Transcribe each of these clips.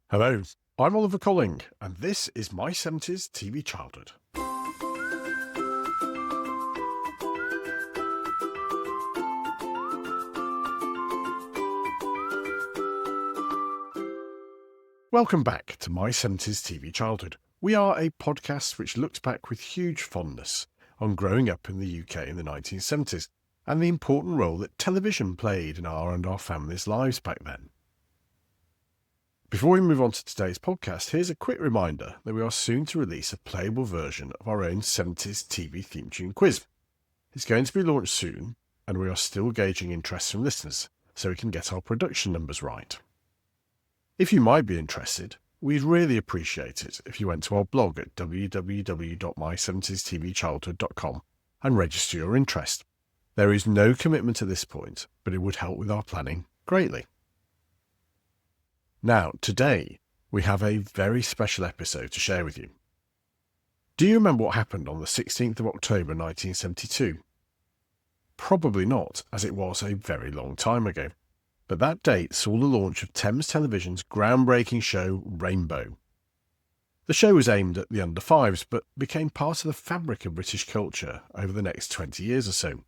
Hello, I'm Oliver Colling, and this is my 70s TV childhood. Welcome back to my 70s TV childhood. We are a podcast which looks back with huge fondness on growing up in the UK in the 1970s and the important role that television played in our and our families' lives back then. Before we move on to today's podcast, here's a quick reminder that we are soon to release a playable version of our own 70s TV theme tune quiz. It's going to be launched soon, and we are still gauging interest from listeners so we can get our production numbers right. If you might be interested, we'd really appreciate it if you went to our blog at www.my70stvchildhood.com and register your interest. There is no commitment at this point, but it would help with our planning greatly. Now, today, we have a very special episode to share with you. Do you remember what happened on the 16th of October 1972? Probably not, as it was a very long time ago. But that date saw the launch of Thames Television's groundbreaking show, Rainbow. The show was aimed at the under-5s, but became part of the fabric of British culture over the next 20 years or so.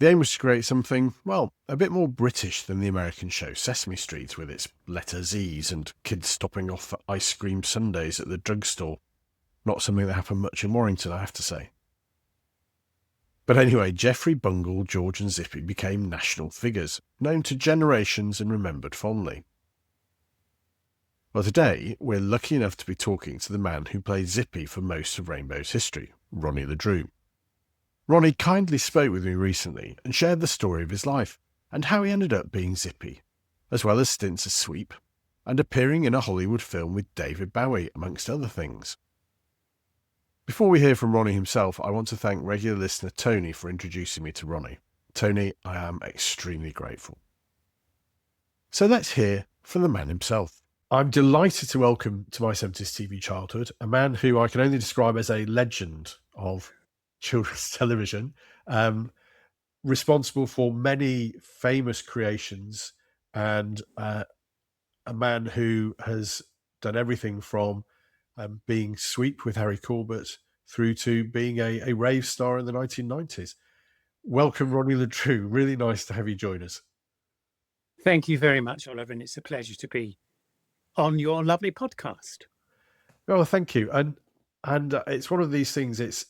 The aim was to create something, well, a bit more British than the American show Sesame Street, with its letter Z's and kids stopping off for ice cream sundaes at the drugstore. Not something that happened much in Warrington, I have to say. But anyway, Geoffrey, Bungle, George and Zippy became national figures, known to generations and remembered fondly. Well, today, we're lucky enough to be talking to the man who played Zippy for most of Rainbow's history, Ronnie Le Drew. Ronnie kindly spoke with me recently and shared the story of his life and how he ended up being Zippy, as well as stints as Sweep and appearing in a Hollywood film with David Bowie, amongst other things. Before we hear from Ronnie himself, I want to thank regular listener Tony for introducing me to Ronnie. Tony, I am extremely grateful. So let's hear from the man himself. I'm delighted to welcome to my 70s TV childhood a man who I can only describe as a legend of children's television, responsible for many famous creations, and a man who has done everything from being Sweep with Harry Corbett through to being a rave star in the 1990s. Welcome, Ronnie Le Drew. Really nice to have you join us. Thank you very much, Oliver, and it's a pleasure to be on your lovely podcast. Well, thank you. And it's one of these things. It's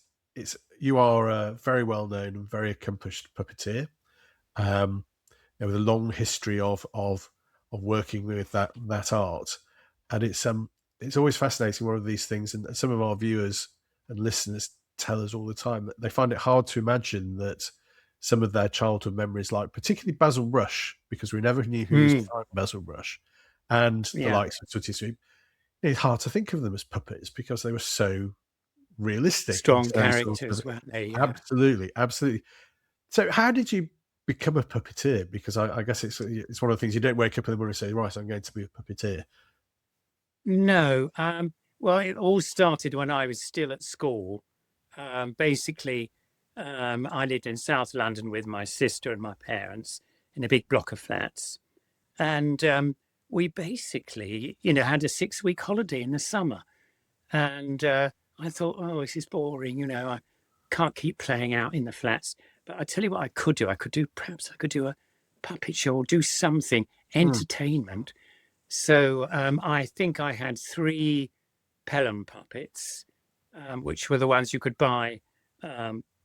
you are a very well known and very accomplished puppeteer, with a long history of working with that art, and it's always fascinating, one of these things, and some of our viewers and listeners tell us all the time that they find it hard to imagine that some of their childhood memories, like particularly Basil Brush, because we never knew who was behind Basil Brush, and the likes of Tootie Sweep, it's hard to think of them as puppets because they were so realistic. Strong characters, weren't they? Yeah. Absolutely. So how did you become a puppeteer? Because I guess it's one of the things, you don't wake up in the morning and say, right, I'm going to be a puppeteer. No. Well, it all started when I was still at school. Basically, I lived in South London with my sister and my parents in a big block of flats. And we basically, had a 6-week holiday in the summer. And I thought, oh, this is boring. I can't keep playing out in the flats. But I tell you what I could do. Perhaps I could do a puppet show or do something, entertainment. So I think I had 3 Pelham Puppets, which were the ones you could buy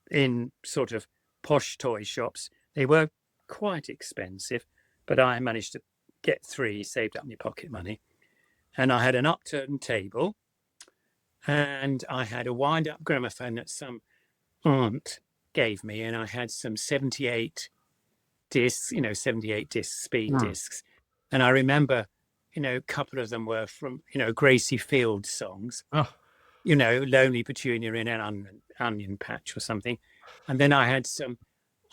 in sort of posh toy shops. They were quite expensive, but I managed to get 3, saved up my pocket money. And I had an upturned table, and I had a wind-up gramophone that some aunt gave me, and I had some 78 discs, 78 disc speed discs. And I remember, a couple of them were from, Gracie Field songs, Lonely Petunia in an Onion Patch or something. And then I had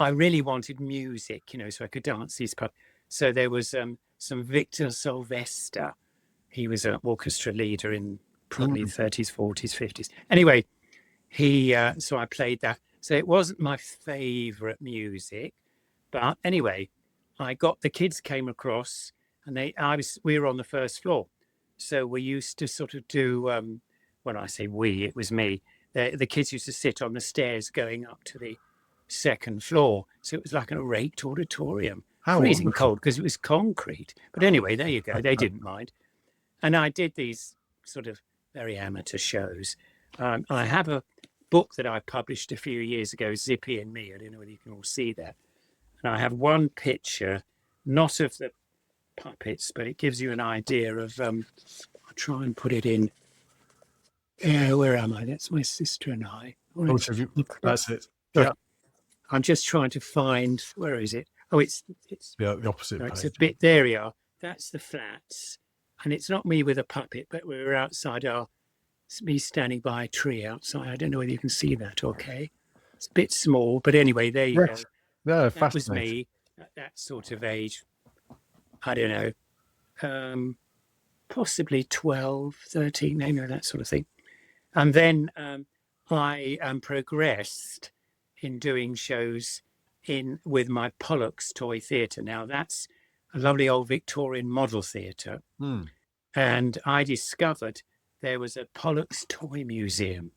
I really wanted music, so I could dance these puppets. So there was some Victor Sylvester. He was an orchestra leader in probably 30s, 40s, 50s. Anyway, so I played that. So it wasn't my favourite music. But anyway, the kids came across and we were on the first floor, so we used to sort of do. When I say we, it was me. The kids used to sit on the stairs going up to the second floor, so it was like a raked auditorium, How freezing wonderful. cold because it was concrete. But anyway, there you go. They didn't mind, and I did these sort of very amateur shows. I have a book that I published a few years ago, Zippy and Me. I don't know whether you can all see that. And I have one picture, not of the puppets, but it gives you an idea of. I'll try and put it in. Where am I? That's my sister and I. Oh, so that's it. Sorry. Yeah. I'm just trying to find. Where is it? Oh, it's The opposite no, page. it's a bit. There we are. That's the flats, and it's not me with a puppet, but we were outside It's me standing by a tree outside. I don't know whether you can see that. Okay, it's a bit small, but anyway, there you go. Yeah, That was me at that sort of age. I don't know, possibly 12, 13, that sort of thing. And then I progressed in doing shows with my Pollux Toy Theatre. Now, that's a lovely old Victorian model theatre. And I discovered there was a Pollux Toy Museum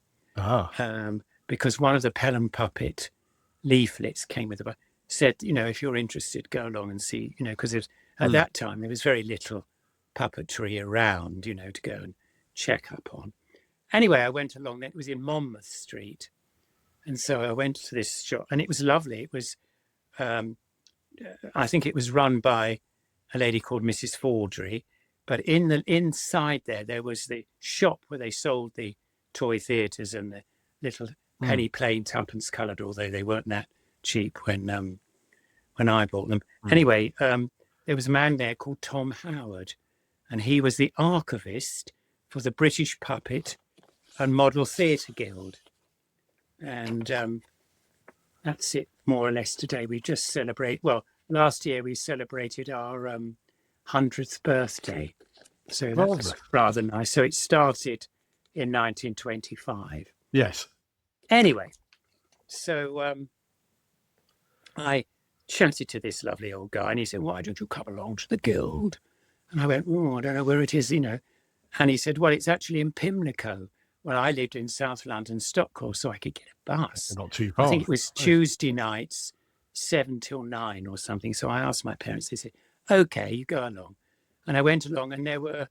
because one of the Pelham Puppet leaflets came with said, if you're interested, go along and see, because at that time there was very little puppetry around, to go and check up on. Anyway, I went along. It was in Monmouth Street, and so I went to this shop, and it was lovely. It was, I think, it was run by a lady called Mrs. Fordry, but inside there was the shop where they sold the toy theatres and the little penny plain tuppence coloured, although they weren't that cheap when I bought them. Anyway, there was a man there called Tom Howard, and he was the archivist for the British Puppet and Model Theatre Guild. And that's it, more or less, today. We just last year we celebrated our 100th birthday. So that's rather nice. So it started in 1925. Yes. Anyway, so I chatted to this lovely old guy, and he said, why don't you come along to the guild? And I went, I don't know where it is, And he said, well, it's actually in Pimlico. Well, I lived in South London, Stockwell, so I could get a bus. Not too far. I think it was Tuesday nights, 7 till 9 or something. So I asked my parents, they said, okay, you go along. And I went along, and there were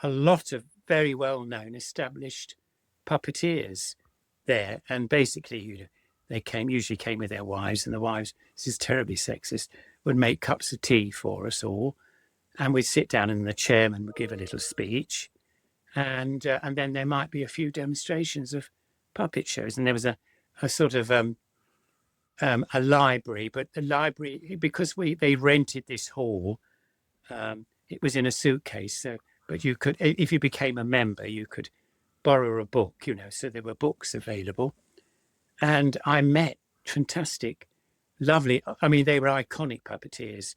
a lot of very well-known established puppeteers there. And basically, they usually came with their wives, and the wives, this is terribly sexist, would make cups of tea for us all. And we'd sit down, and the chairman would give a little speech. And then there might be a few demonstrations of puppet shows. And there was a sort of a library, but the library, because they rented this hall, it was in a suitcase. So, but you could, if you became a member, you could borrow a book, so there were books available. And I met fantastic, lovely, they were iconic puppeteers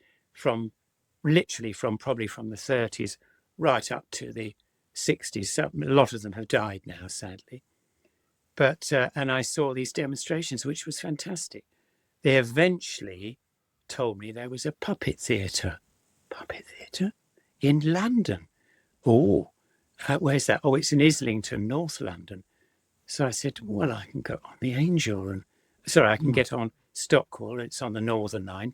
literally from the 30s right up to the 60s. So a lot of them have died now, sadly. But and I saw these demonstrations, which was fantastic. They eventually told me there was a puppet theatre in London. Oh, where's that? Oh, it's in Islington, North London. So I said, well, I can go on the Angel, I can get on Stockwell. It's on the Northern Line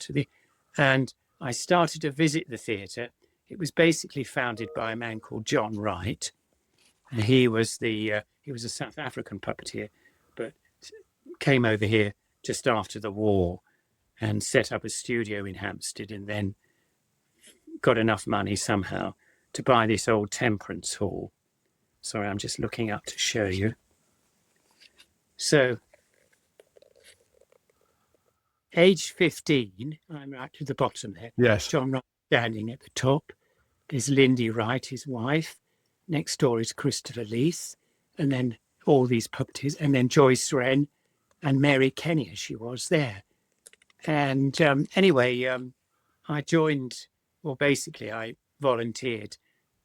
and I started to visit the theatre. It was basically founded by a man called John Wright. And he was a South African puppeteer, but came over here just after the war and set up a studio in Hampstead, and then got enough money somehow to buy this old temperance hall. Sorry, I'm just looking up to show you. So, age 15, I'm right to the bottom there. Yes. John Wright standing at the top. There's Lindy Wright, his wife. Next door is Christopher Leith. And then all these puppeteers. And then Joyce Wren and Mary Kenny, as she was there. And anyway, I joined, basically I volunteered.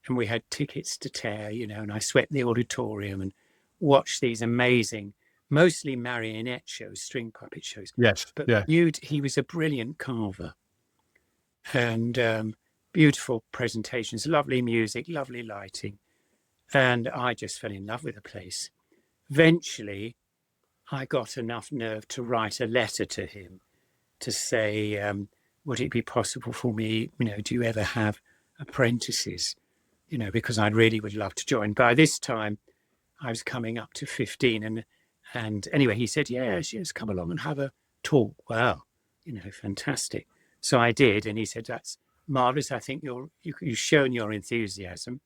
And we had tickets to tear, and I swept the auditorium and watched these amazing, mostly marionette shows, string puppet shows. Yes. But yeah. he was a brilliant carver. And beautiful presentations, lovely music, lovely lighting. And I just fell in love with the place. Eventually, I got enough nerve to write a letter to him to say, would it be possible for me, do you ever have apprentices? Because I really would love to join. By this time, I was coming up to 15. And anyway, he said, yes, come along and have a talk. Wow, fantastic. So I did. And he said, that's marvelous. I think you've shown your enthusiasm.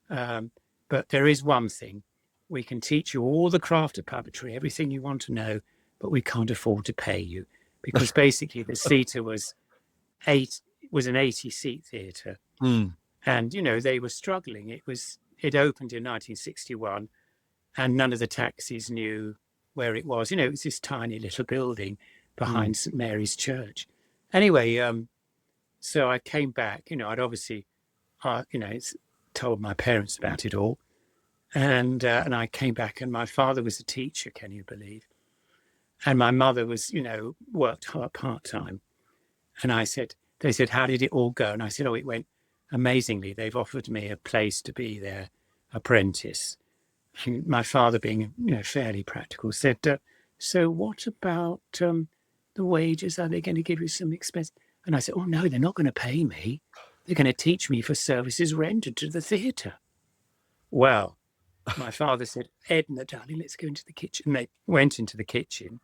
But there is one thing. We can teach you all the craft of puppetry, everything you want to know, but we can't afford to pay you. Because basically the theatre was an 80-seat theatre. Mm. And, they were struggling. It opened in 1961 and none of the taxis knew where it was. It was this tiny little building behind St. Mary's Church. Anyway, so I came back, I'd obviously, told my parents about it all. And I came back and my father was a teacher, can you believe? And my mother was, worked hard part-time. And they said, how did it all go? And I said, oh, it went amazingly. They've offered me a place to be their apprentice. And my father, being, fairly practical, said, so what about the wages? Are they going to give you some expense? And I said, oh, no, they're not going to pay me. They're going to teach me for services rendered to the theatre. Well, my father said, Edna, darling, let's go into the kitchen. They went into the kitchen,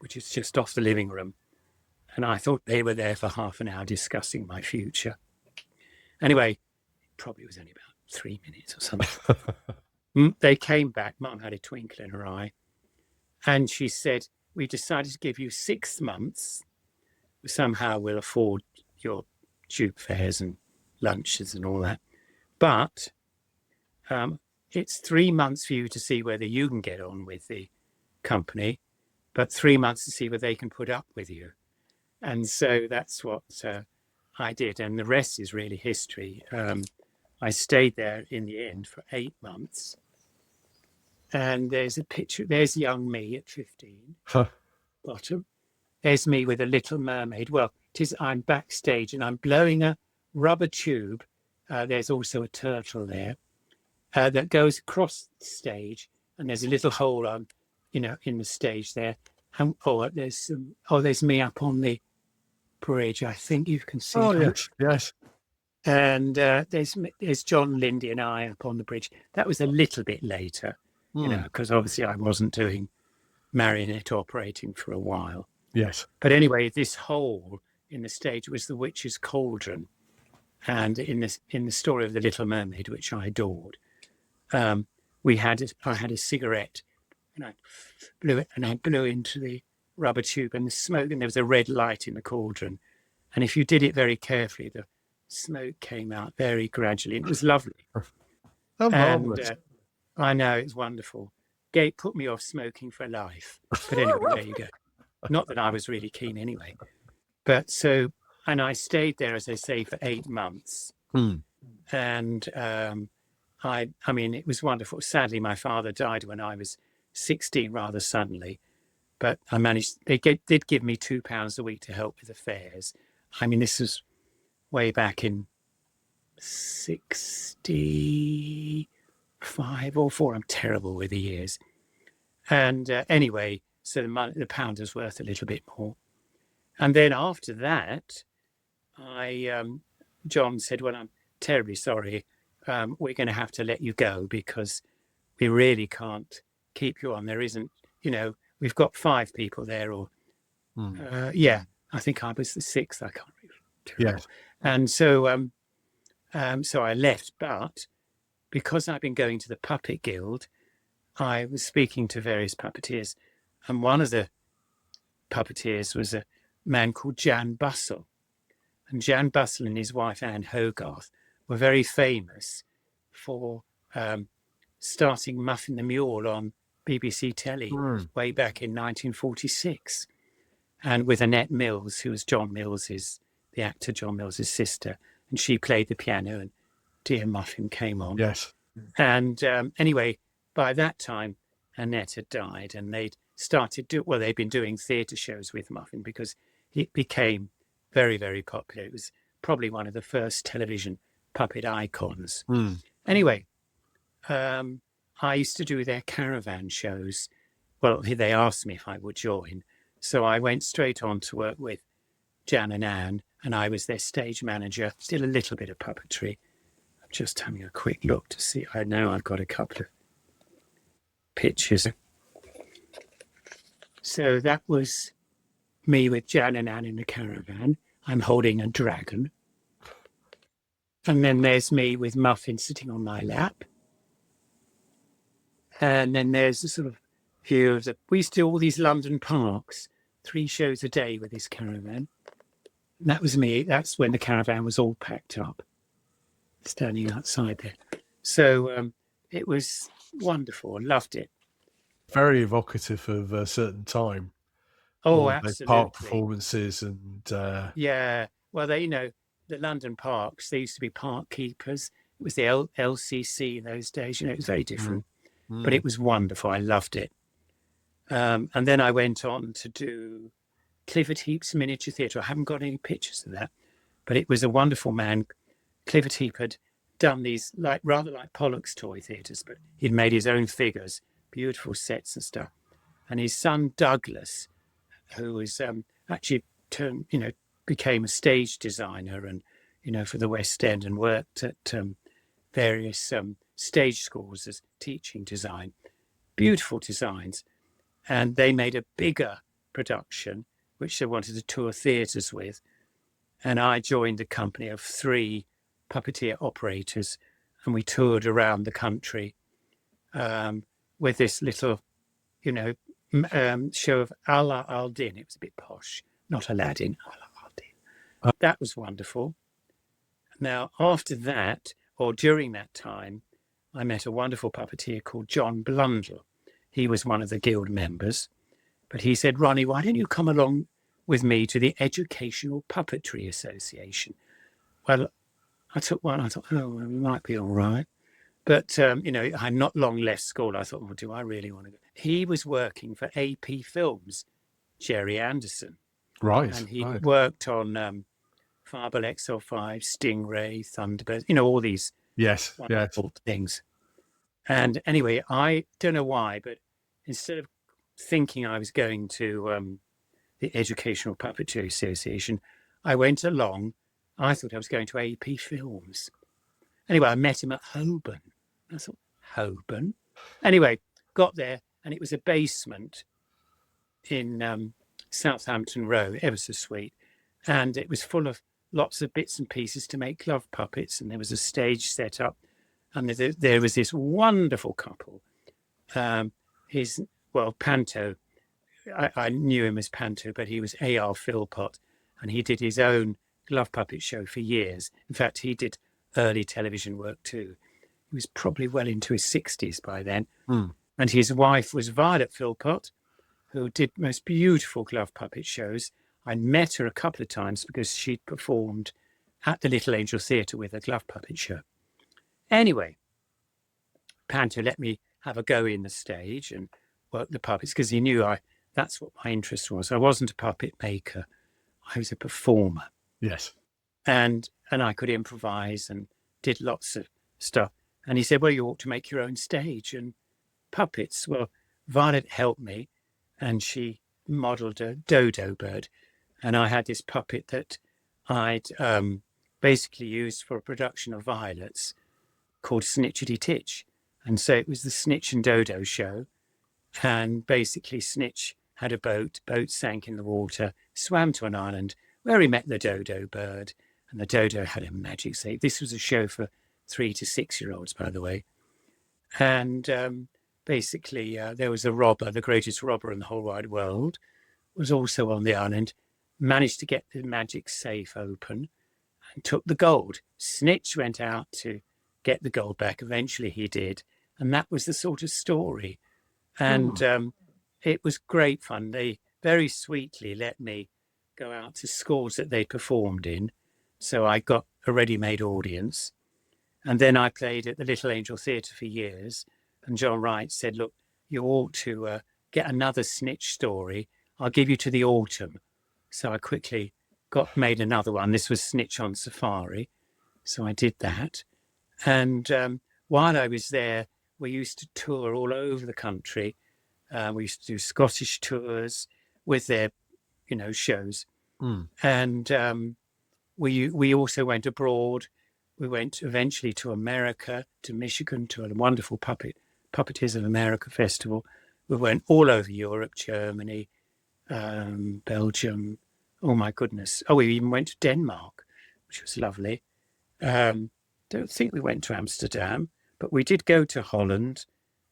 which is just off the living room. And I thought they were there for half an hour discussing my future. Anyway, probably was only about 3 minutes or something. They came back. Mum had a twinkle in her eye. And she said, we decided to give you 6 months. Somehow we'll afford your tube fares and lunches and all that. But it's 3 months for you to see whether you can get on with the company, but 3 months to see whether they can put up with you. And so that's what I did. And the rest is really history. I stayed there in the end for 8 months. And there's a picture. There's young me at 15, bottom. There's me with a little mermaid. Well, I'm backstage and I'm blowing a rubber tube. There's also a turtle there that goes across the stage. And there's a little hole on, in the stage there. And there's me up on the bridge. I think you can see. Oh, yes. And there's John Lindy and I up on the bridge. That was a little bit later, because obviously I wasn't doing marionette operating for a while. Yes. But anyway, this hole in the stage was the witch's cauldron. And in the story of the Little Mermaid, which I adored, I had a cigarette and I blew it, and I blew into the rubber tube and the smoke, and there was a red light in the cauldron. And if you did it very carefully, the smoke came out very gradually. It was lovely. Oh, marvelous. And I know, it's wonderful. It put me off smoking for life. But anyway, there you go. Not that I was really keen anyway. But so, and I stayed there, as I say, for 8 months. And I mean, it was wonderful. Sadly, my father died when I was 16 rather suddenly. But I managed, they did give me £2 a week to help with the fares. I mean, this was way back in 65 or 4. I'm terrible with the years. And anyway, so the pound was worth a little bit more. And then after that, John said, well, I'm terribly sorry. We're going to have to let you go because we really can't keep you on. There isn't, we've got 5 people there I think I was the 6th. I can't remember. Yes. And so, so I left, but because I've been going to the Puppet Guild, I was speaking to various puppeteers, and one of the puppeteers was a man called Jan Bussell. And Jan Bussell and his wife, Anne Hogarth, were very famous for starting Muffin the Mule on BBC Telly way back in 1946. And with Annette Mills, who was the actor John Mills's sister, and she played the piano and Dear Muffin came on. Yes. And anyway, by that time, Annette had died, and they'd been doing theatre shows with Muffin because it became very, very popular. It was probably one of the first television puppet icons. Mm. Anyway, I used to do their caravan shows. Well, they asked me if I would join. So I went straight on to work with Jan and Anne, and I was their stage manager. Still a little bit of puppetry. I'm just having a quick look to see. I know I've got a couple of pictures. So that was me with Jan and Anne in the caravan. I'm holding a dragon. And then there's me with Muffin sitting on my lap. And then there's a sort of view of we used to do all these London parks, 3 shows a day with this caravan. And that was me. That's when the caravan was all packed up, standing outside there. So it was wonderful. Loved it. Very evocative of a certain time. Oh, All absolutely. the park performances and yeah. Well, the London parks, they used to be park keepers. It was the LCC in those days. It was very different, but it was wonderful. I loved it. And then I went on to do Clifford Heap's miniature theatre. I haven't got any pictures of that, but it was a wonderful man. Clifford Heap had done these rather like Pollock's toy theatres, but he'd made his own figures, beautiful sets and stuff. And his son Douglas, who was actually became a stage designer and for the West End and worked at various stage schools as teaching design. Beautiful designs. And they made a bigger production, which they wanted to tour theatres with. And I joined a company of 3 puppeteer operators, and we toured around the country with this little, show of Ala al-Din. It was a bit posh, not Aladdin, Ala al-Din. That was wonderful. Now, after that, or during that time, I met a wonderful puppeteer called John Blundell. He was one of the guild members, but he said, Ronnie, why don't you come along with me to the Educational Puppetry Association? Well, I took one. I thought, oh, well, we might be all right. But, I'm not long left school. I thought, well, do I really want to go? He was working for AP Films, Jerry Anderson. right. And he worked on Fable XL5, Stingray, Thunderbird, all these wonderful things. And anyway, I don't know why, but instead of thinking I was going to the Educational Puppetry Association, I went along. I thought I was going to AP Films. Anyway, I met him at Holborn. I thought, Holborn? Anyway, got there, and it was a basement in Southampton Row, ever so sweet. And it was full of lots of bits and pieces to make glove puppets, and there was a stage set up. And there was this wonderful couple. Panto, I knew him as Panto, but he was A.R. Philpott, and he did his own glove puppet show for years. In fact, he did early television work too. He was probably well into his 60s by then. And his wife was Violet Philpott, who did most beautiful glove puppet shows. I met her a couple of times because she'd performed at the Little Angel Theatre with a glove puppet show. Anyway, Panto let me have a go in the stage and work the puppets because he knew that's what my interest was. I wasn't a puppet maker. I was a performer. Yes. And I could improvise and did lots of stuff. And he said, well, you ought to make your own stage and puppets. Well, Violet helped me, and she modelled a dodo bird. And I had this puppet that I'd basically used for a production of Violet's called Snitchity Titch. And so it was the Snitch and Dodo show. And basically Snitch had a boat sank in the water, swam to an island where he met the dodo bird. And the dodo had a magic save. This was a show for 3 to 6 year olds, by the way. And basically there was a robber, the greatest robber in the whole wide world, was also on the island, managed to get the magic safe open and took the gold. Snitch went out to get the gold back. Eventually he did. And that was the sort of story. And it was great fun. They very sweetly let me go out to schools that they performed in. So I got a ready-made audience. And then I played at the Little Angel Theatre for years. And John Wright said, look, you ought to get another Snitch story. I'll give you to the autumn. So I quickly made another one. This was Snitch on Safari. So I did that. And while I was there, we used to tour all over the country. We used to do Scottish tours with their, shows. And we also went abroad. We went eventually to America, to Michigan, to a wonderful Puppeteers of America festival. We went all over Europe, Germany, Belgium. Oh, my goodness. Oh, we even went to Denmark, which was lovely. Don't think we went to Amsterdam, but we did go to Holland.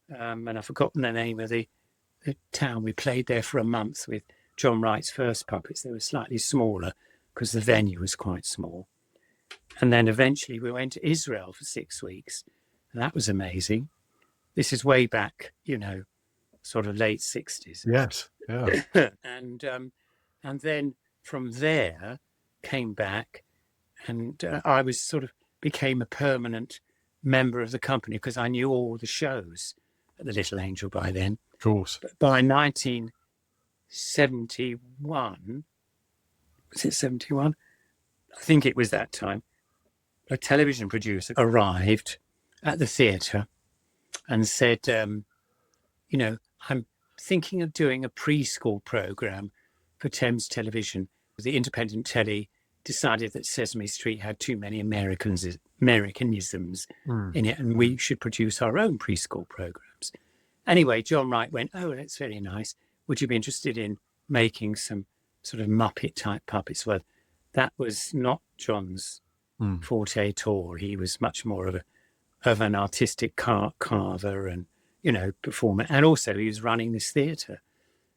And I've forgotten the name of the town. We played there for a month with John Wright's first puppets. They were slightly smaller because the venue was quite small. And then eventually we went to Israel for 6 weeks. And that was amazing. This is way back, sort of late 60s. Yes. Yeah. And then from there came back, and I was became a permanent member of the company because I knew all the shows at the Little Angel by then. Of course. But by 1971, was it 71? I think it was that time. A television producer arrived at the theatre and said, I'm thinking of doing a preschool programme for Thames Television. The independent telly decided that Sesame Street had too many Americanisms in it, and we should produce our own preschool programmes. Anyway, John Wright went, oh, that's very nice. Would you be interested in making some sort of Muppet-type puppets? Well, that was not John's forte at all. He was much more of an artistic carver and, performer. And also he was running this theatre.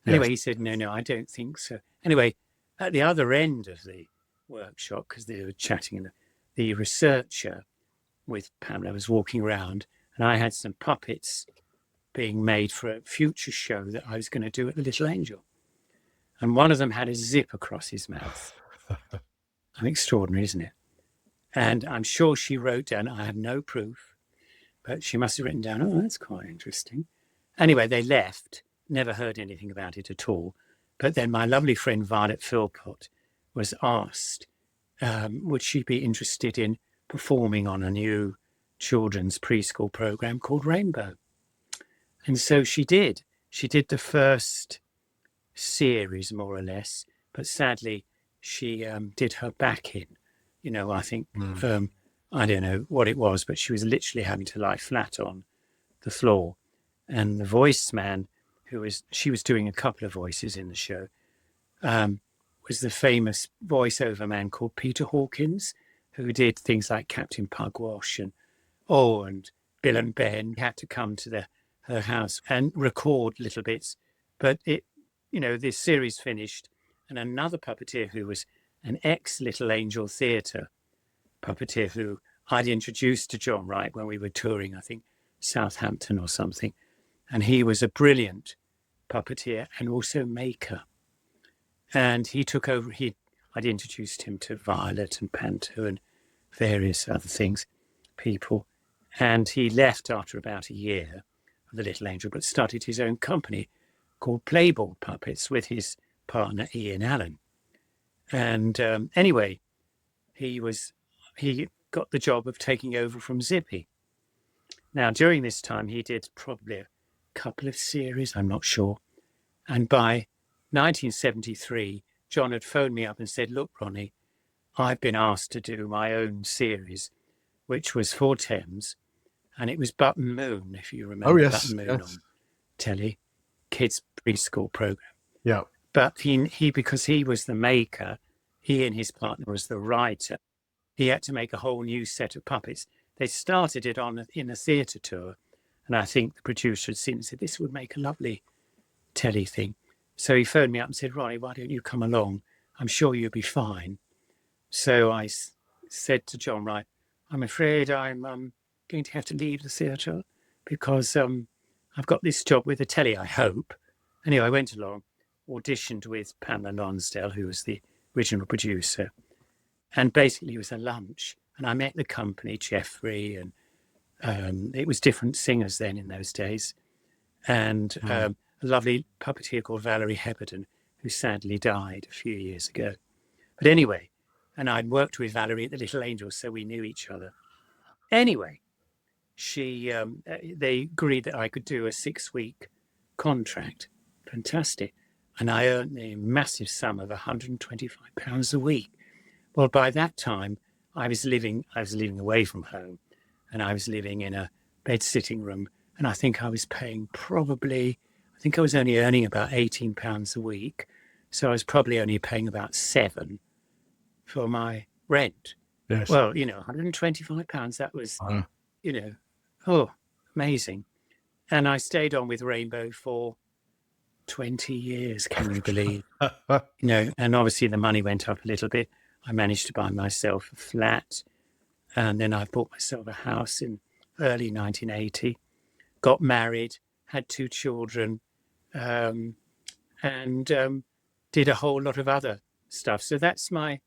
Anyway, He said, no, I don't think so. Anyway, at the other end of the workshop, because they were chatting, and the researcher with Pamela was walking around, and I had some puppets being made for a future show that I was going to do at the Little Angel. And one of them had a zip across his mouth. Extraordinary, isn't it? And I'm sure she wrote down, I have no proof, but she must have written down, oh, that's quite interesting. Anyway, they left, never heard anything about it at all. But then my lovely friend Violet Philpott was asked, would she be interested in performing on a new children's preschool program called Rainbow? And so she did. She did the first series, more or less, but sadly she did her back in. I think, I don't know what it was, but she was literally having to lie flat on the floor. And the voice man, she was doing a couple of voices in the show, was the famous voiceover man called Peter Hawkins, who did things like Captain Pugwash and Bill and Ben. He had to come to her house and record little bits. But this series finished, and another puppeteer who was an ex-Little Angel Theatre puppeteer who I'd introduced to John Wright when we were touring, I think, Southampton or something. And he was a brilliant puppeteer and also maker. And he took over. I'd introduced him to Violet and Panto and various other people. And he left after about a year of the Little Angel, but started his own company called Playboy Puppets with his partner Ian Allen. And anyway, he got the job of taking over from Zippy. Now, during this time, he did probably a couple of series, I'm not sure. And by 1973, John had phoned me up and said, look, Ronnie, I've been asked to do my own series, which was for Thames, and it was Button Moon, if you remember. Oh, yes, Button Moon on telly, kids preschool program. Yeah. But he because he was the maker, he and his partner was the writer, he had to make a whole new set of puppets. They started it in a theatre tour, and I think the producer had seen it and said, this would make a lovely telly thing. So he phoned me up and said, Ronnie, why don't you come along? I'm sure you'll be fine. So I said to John Wright, I'm afraid I'm going to have to leave the theatre because I've got this job with the telly, I hope. Anyway, I went along, auditioned with Pamela Lonsdale, who was the original producer. And basically it was a lunch. And I met the company, Jeffrey, and it was different singers then in those days. And a lovely puppeteer called Valerie Heberden, who sadly died a few years ago. But anyway, and I'd worked with Valerie at the Little Angels, so we knew each other. Anyway, they agreed that I could do a 6-week contract. Fantastic. And I earned a massive sum of £125 a week. Well, by that time, I was living away from home, and I was living in a bed sitting room. And I think I was paying I was only earning about £18 a week. So I was probably only paying about £7 for my rent. Yes. Well, £125, that was, amazing. And I stayed on with Rainbow for 20 years, can you believe? And obviously the money went up a little bit. I managed to buy myself a flat, and then I bought myself a house in early 1980, got married, had 2 children, and did a whole lot of other stuff. So that's my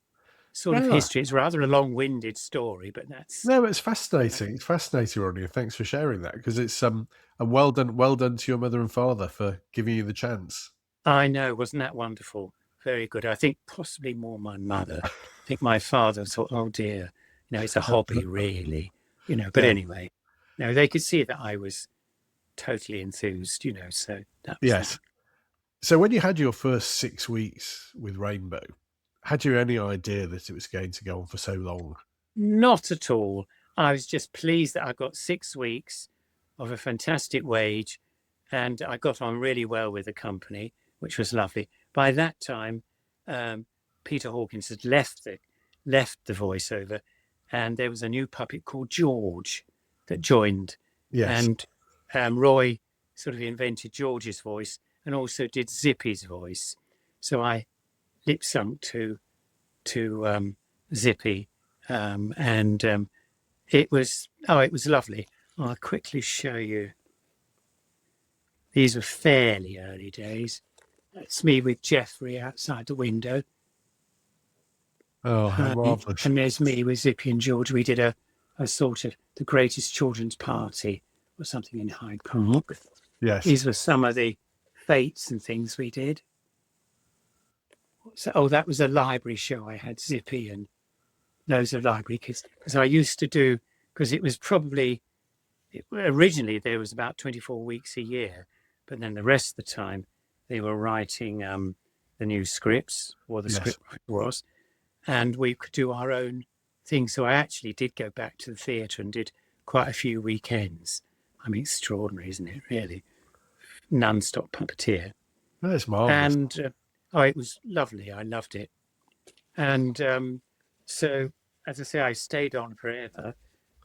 sort of history. It's rather a long-winded story, but that's... No, it's fascinating. It's fascinating, Ronnie. Thanks for sharing that, because it's and well done to your mother and father for giving you the chance. I know, wasn't that wonderful? Very good. I think possibly more my mother. I think my father thought, oh dear, it's a hobby, really. But anyway, they could see that I was totally enthused, so that was Yes. that. So when you had your first 6 weeks with Rainbow, had you any idea that it was going to go on for so long? Not at all. I was just pleased that I got 6 weeks of a fantastic wage, and I got on really well with the company, which was lovely. By that time, Peter Hawkins had left the voiceover, and there was a new puppet called George that joined. Yes. And Roy sort of invented George's voice and also did Zippy's voice. So I lip sung to Zippy, and it was lovely. I'll quickly show you. These were fairly early days. That's me with Jeffrey outside the window. Oh, how marvellous. And there's me with Zippy and George. We did a sort of the greatest children's party or something in Hyde Park. Yes. These were some of the fates and things we did. So, that was a library show. I had Zippy and loads of library kids. Because I used to do, because it was originally there was about 24 weeks a year, but then the rest of the time they were writing the new scripts, or the script writer was, and we could do our own thing. So I actually did go back to the theatre and did quite a few weekends. I mean, extraordinary, isn't it, really? Non-stop Puppeteer. That's marvellous. And it was lovely. I loved it. And so, as I say, I stayed on forever.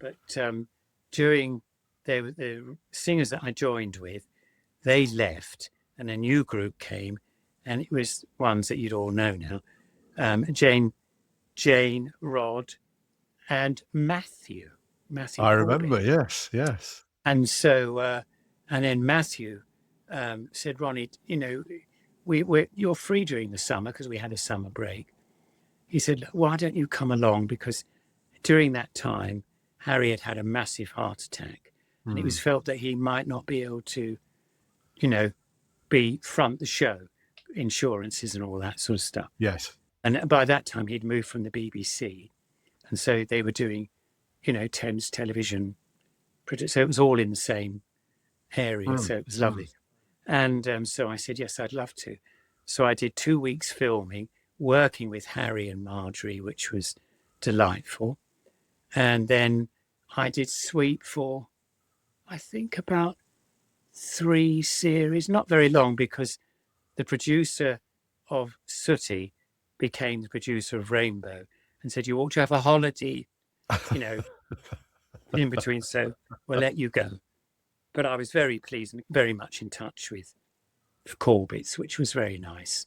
But during the singers that I joined with, they left, and a new group came, and it was ones that you'd all know now. Jane, Rod, and Matthew. I remember, yes. And so, and then Matthew said, Ronnie, you're free during the summer, because we had a summer break. He said, why don't you come along? Because during that time, Harry had had a massive heart attack, and it was felt that he might not be able to, be front the show, insurances and all that sort of stuff. Yes. And by that time, he'd moved from the BBC, and so they were doing, Thames Television. So it was all in the same area, so it was lovely. And so I said, yes, I'd love to. So I did 2 weeks filming, working with Harry and Marjorie, which was delightful. And then I did Sweep for, I think, about 3 series, not very long, because the producer of Sooty became the producer of Rainbow and said, you ought to have a holiday, in between, so we'll let you go. But I was very pleased and very much in touch with Corbetts, which was very nice.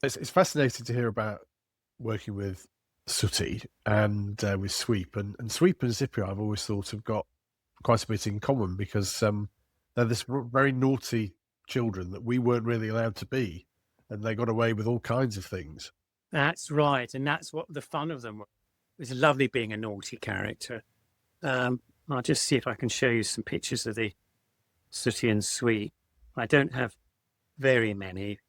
It's fascinating to hear about working with Sooty and with Sweep. And Sweep and Zippy, I've always thought have got quite a bit in common, because they're this very naughty children that we weren't really allowed to be, and they got away with all kinds of things. That's right, and that's what the fun of them was. It was lovely being a naughty character. I'll just see if I can show you some pictures of the Sooty and Sweep. I don't have very many,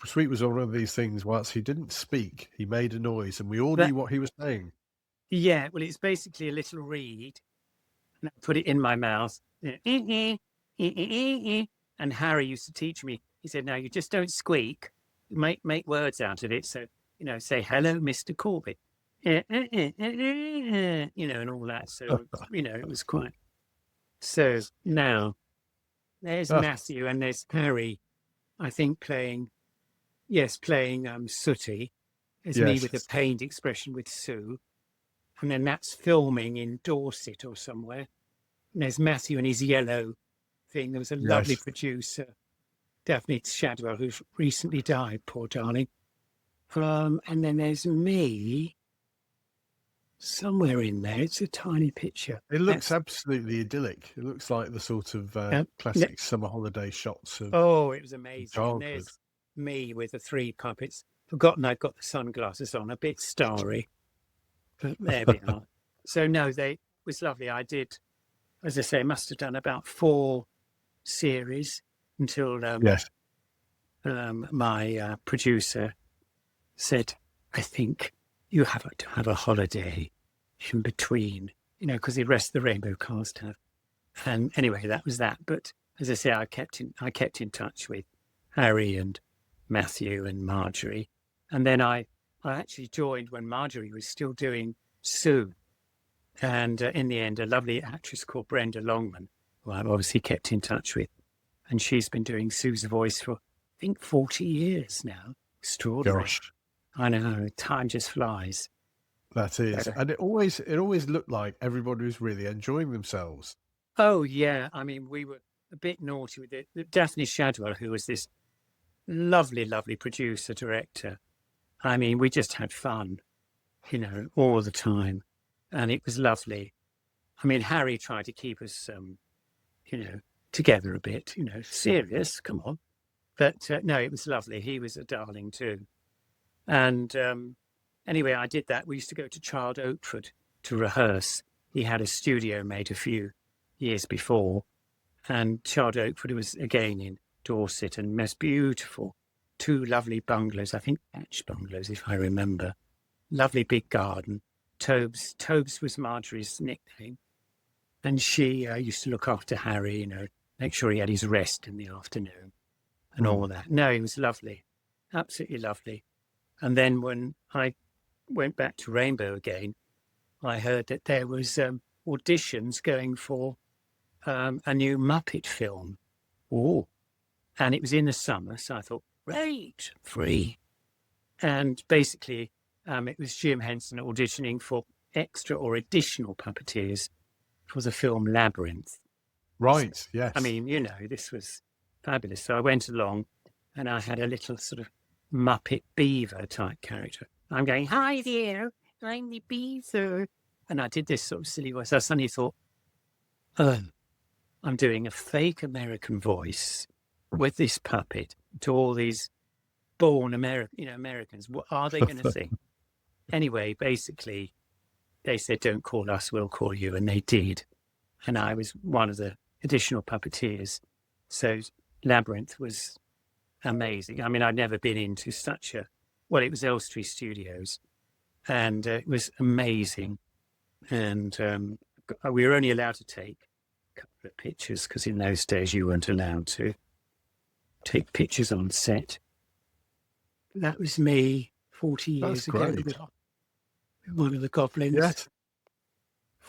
Sweet was one of these things, whilst he didn't speak, he made a noise, and we all That, knew what he was saying. yeah, well, it's basically a little reed, and I put it in my mouth. And Harry used to teach me. He said, "No, you just don't squeak. Make words out of it. So, say hello, Mr. Corbett, and all that." So, it was quite. So now there's Ah, Matthew and there's Harry, I think playing Sooty. There's me with a yes, pained expression with Sue. And then that's filming in Dorset or somewhere. And there's Matthew and his yellow thing. There was a lovely yes. producer, Daphne Shadwell, who's recently died, poor darling. And then there's me somewhere in there. It's a tiny picture. It looks absolutely idyllic. It looks like the sort of classic summer holiday shots of It was amazing. And childhood. there's me with the 3 puppets. Forgotten I've got the sunglasses on, a bit starry. But there we are. So no, it was lovely. I did, as I say, must have done about 4 series until Yes, my producer said, "I think you have to have a holiday in between, because the rest of the Rainbow cast have." And anyway, that was that. But as I say, I kept in touch with Harry and Matthew and Marjorie, and then I actually joined when Marjorie was still doing Sue, and in the end, a lovely actress called Brenda Longman, who I've obviously kept in touch with, and she's been doing Sue's voice for I think 40 years now. Extraordinary. gosh, I know, time just flies. that is, and it always looked like everybody was really enjoying themselves. Oh yeah, I mean, we were a bit naughty with it. Daphne Shadwell, who was this lovely, lovely producer director. I mean, we just had fun, all the time, and it was lovely. I mean, Harry tried to keep us, together a bit, serious. Come on, but no, it was lovely. He was a darling too. And anyway, I did that. We used to go to Child Oakford to rehearse. He had a studio made a few years before, and Child Oakford was again in Dorset, and most beautiful 2 lovely bungalows, I think thatched bungalows if I remember. Lovely big garden. Tobes was Marjorie's nickname, and she used to look after Harry, make sure he had his rest in the afternoon and all that. No, he was lovely, absolutely lovely. And then when I went back to Rainbow again, I heard that there was auditions going for a new Muppet film. Oh, and it was in the summer, so I thought, great, free. And basically, it was Jim Henson auditioning for extra or additional puppeteers for the film Labyrinth. Right, So, yes. I mean, this was fabulous. So I went along and I had a little sort of Muppet Beaver type character. I'm going, "Hi there, I'm the Beaver." And I did this sort of silly voice. I suddenly thought, oh, I'm doing a fake American voice with this puppet to all these born Americans. What are they going to think? Anyway, basically, they said, "Don't call us, we'll call you." And they did. And I was one of the additional puppeteers. So Labyrinth was amazing. I mean, I'd never been into such it was Elstree Studios, and it was amazing. And we were only allowed to take a couple of pictures because in those days you weren't allowed to take pictures on set. That was me 40 years ago with one of the Goblins. Yes.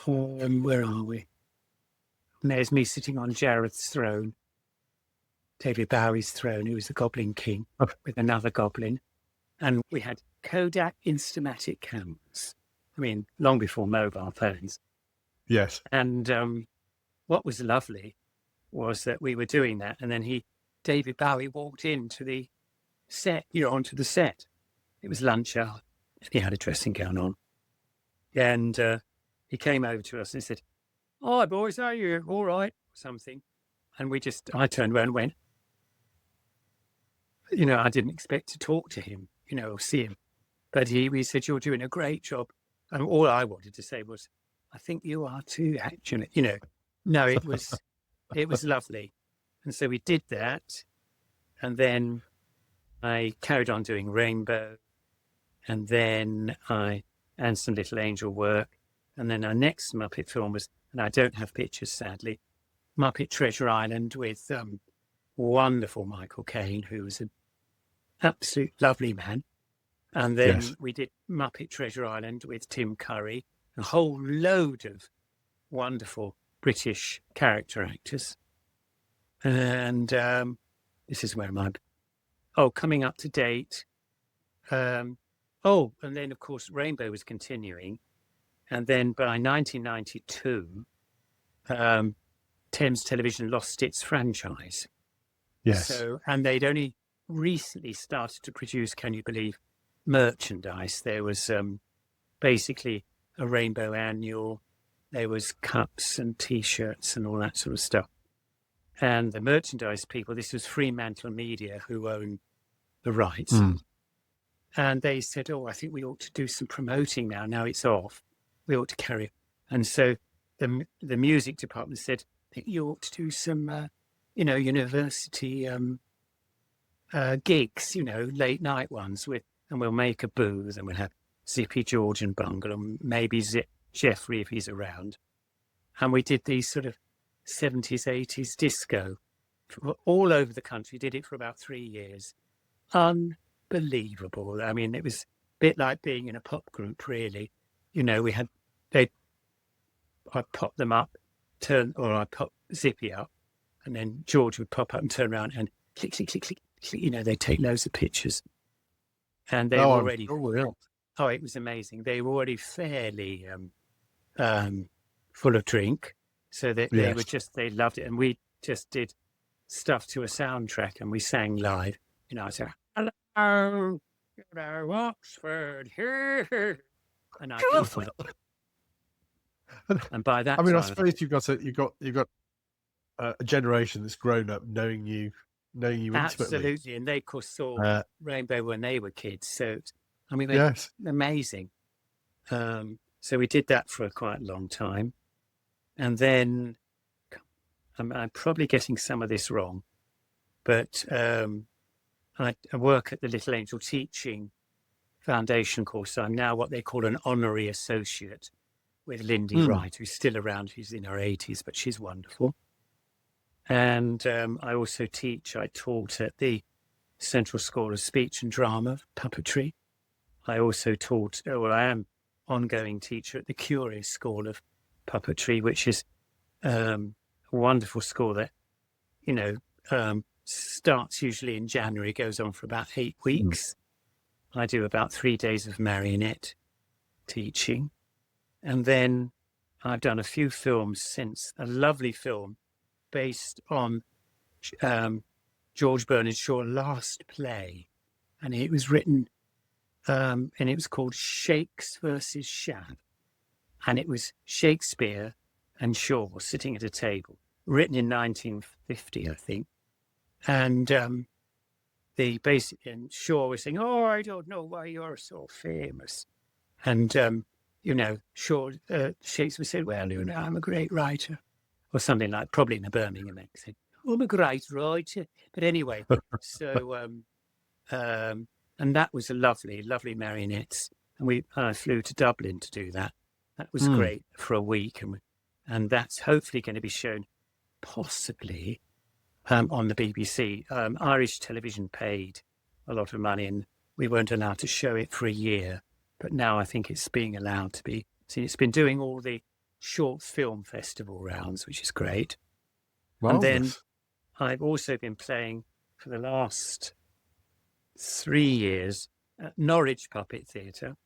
Where are we? And there's me sitting on Jareth's throne, David Bowie's throne, who was the Goblin King, with another Goblin. And we had Kodak Instamatic cameras. I mean, long before mobile phones. Yes. And what was lovely was that we were doing that, and then David Bowie walked into the set, onto the set. It was lunch hour. He had a dressing gown on. And he came over to us and said, "Hi, boys, how are you? All right?" Something. And I turned around and went, I didn't expect to talk to him, or see him. But he said, "You're doing a great job." And all I wanted to say was, "I think you are too, actually." No, it was lovely. And so we did that. And then I carried on doing Rainbow, and then and some Little Angel work. And then our next Muppet film was, and I don't have pictures, sadly, Muppet Treasure Island with wonderful Michael Caine, who was an absolute lovely man. And then Yes. we did Muppet Treasure Island with Tim Curry, a whole load of wonderful British character actors. And this is where coming up to date. And then, of course, Rainbow was continuing. And then by 1992, Thames Television lost its franchise. Yes. So, and they'd only recently started to produce, can you believe, merchandise. There was basically a Rainbow annual. There was cups and T-shirts and all that sort of stuff. And the merchandise people, this was Fremantle Media, who own the rights. Mm. And they said, I think we ought to do some promoting now. Now it's off. We ought to carry it. And so the music department said, I think you ought to do some, university gigs, late night ones and we'll make a booth and we'll have Zippy, George and Bungle and maybe Jeffrey if he's around. And we did these sort of 70s, 80s disco all over the country, did it for about 3 years. Unbelievable. I mean, it was a bit like being in a pop group, really. I'd pop them up, I'd pop Zippy up, and then George would pop up and turn around and click, click, click, click, click, they'd take loads of pictures. And they were already, it was amazing. They were already fairly full of drink. So they they loved it. And we just did stuff to a soundtrack and we sang live. I said, hello, Oxford here. And I and by that time, I suppose you've got a generation that's grown up knowing you intimately. Absolutely. And they, of course, saw Rainbow when they were kids. So, yes, amazing. So we did that for quite a long time. And then I'm probably getting some of this wrong, but I work at the Little Angel Teaching Foundation course. So I'm now what they call an honorary associate with Lindy Wright, who's still around, who's in her 80s, but she's wonderful. And I also I taught at the Central School of Speech and Drama, Puppetry. I also I am ongoing teacher at the Curious School of Puppetry, which is a wonderful school that, starts usually in January, goes on for about 8 weeks. I do about 3 days of marionette teaching. And then I've done a few films since, a lovely film based on George Bernard Shaw's last play. And it was written, and it was called Shakes versus Shab. And it was Shakespeare and Shaw sitting at a table, written in 1950, I think. And and Shaw was saying, I don't know why you're so famous. And, Shaw, Shakespeare said, well, I'm a great writer. Or something like, probably in a Birmingham accent. I'm a great writer. But anyway, so, and that was a lovely, lovely marionettes. And I flew to Dublin to do that. That was great for a week. And that's hopefully going to be shown possibly on the BBC. Irish television paid a lot of money and we weren't allowed to show it for a year. But now I think it's being allowed to be seen. It's been doing all the short film festival rounds, which is great. And then I've also been playing for the last 3 years at Norwich Puppet Theatre.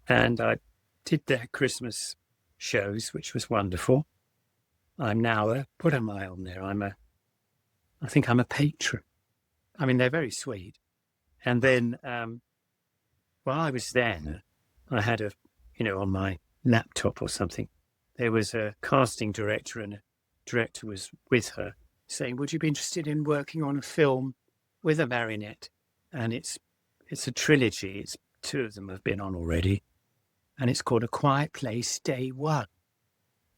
And I did their Christmas shows, which was wonderful. I'm now what am I on there? I think I'm a patron. They're very sweet. And then while I was there, I had on my laptop or something, there was a casting director and a director was with her saying, would you be interested in working on a film with a marionette? And it's a trilogy. It's 2 of them have been on already. And it's called A Quiet Place Day 1.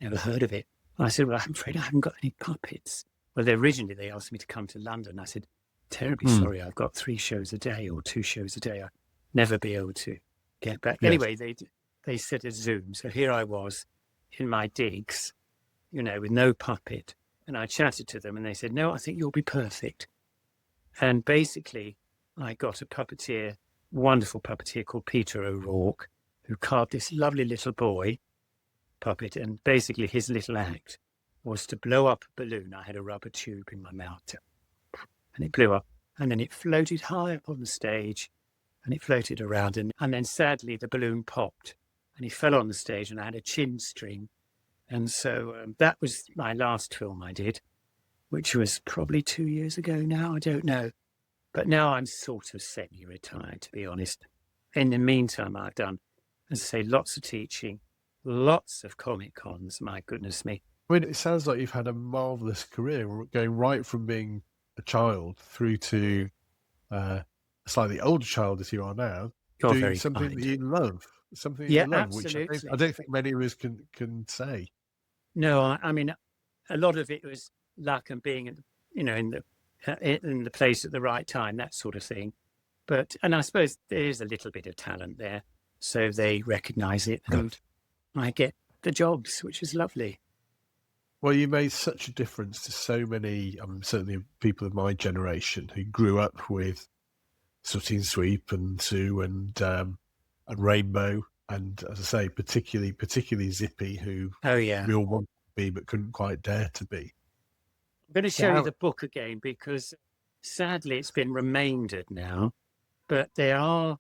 Never heard of it. I said, well, I'm afraid I haven't got any puppets. Well, originally they asked me to come to London. I said, terribly sorry. I've got 3 shows a day or 2 shows a day. I'll never be able to get back. Yes. Anyway, they said a Zoom. So here I was in my digs, with no puppet. And I chatted to them and they said, no, I think you'll be perfect. And basically, I got a puppeteer, wonderful puppeteer called Peter O'Rourke, who carved this lovely little boy puppet. And basically his little act was to blow up a balloon. I had a rubber tube in my mouth and it blew up. And then it floated high up on the stage and it floated around. And then sadly, the balloon popped and he fell on the stage and I had a chin string. And so that was my last film I did, which was probably 2 years ago now. I don't know. But now I'm sort of semi-retired, to be honest. In the meantime, I've done, as I say, lots of teaching, lots of Comic Cons, my goodness me. I mean, it sounds like you've had a marvellous career, going right from being a child through to a slightly older child as you are now, doing something that you love. Something you love, absolutely. which I don't think many of us can say. No, I mean, a lot of it was luck and being, in the place at the right time, that sort of thing. And I suppose there is a little bit of talent there, so they recognise it, and I get the jobs, which is lovely. Well, you made such a difference to so many, certainly people of my generation who grew up with Sooty and Sweep and Sue and Rainbow, and as I say, particularly Zippy, who we all wanted to be but couldn't quite dare to be. I'm going to show you the book again because sadly it's been remaindered now, but I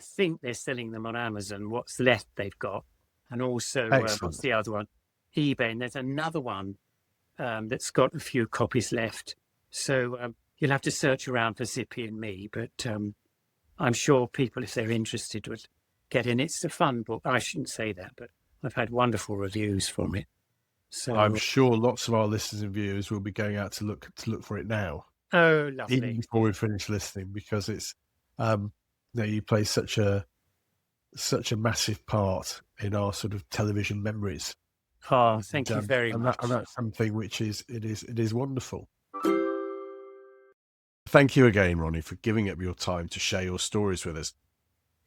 think they're selling them on Amazon, what's left they've got, and also what's the other one? eBay, and there's another one that's got a few copies left. So you'll have to search around for Zippy and me, but I'm sure people, if they're interested, would get in. It's a fun book. I shouldn't say that, but I've had wonderful reviews from it. So I'm sure lots of our listeners and viewers will be going out to look for it now. Oh, lovely! Even before we finish listening, because it's you play such a massive part in our sort of television memories. Oh, thank you very much. And that's something which is wonderful. Thank you again, Ronnie, for giving up your time to share your stories with us.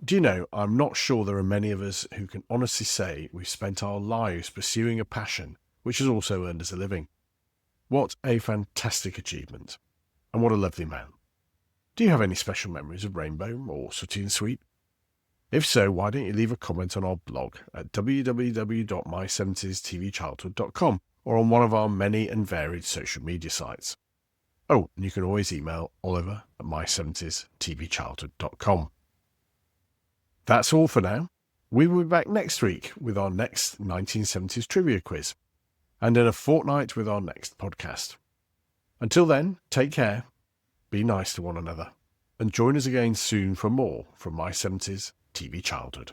Do you know, I'm not sure there are many of us who can honestly say we've spent our lives pursuing a passion which has also earned us a living. What a fantastic achievement. And what a lovely man. Do you have any special memories of Rainbow or Sooty and Sweep? If so, why don't you leave a comment on our blog at www.my70stvchildhood.com or on one of our many and varied social media sites. Oh, and you can always email Oliver at my70stvchildhood.com. That's all for now. We will be back next week with our next 1970s trivia quiz, and in a fortnight with our next podcast. Until then, take care, be nice to one another, and join us again soon for more from My 70s TV Childhood.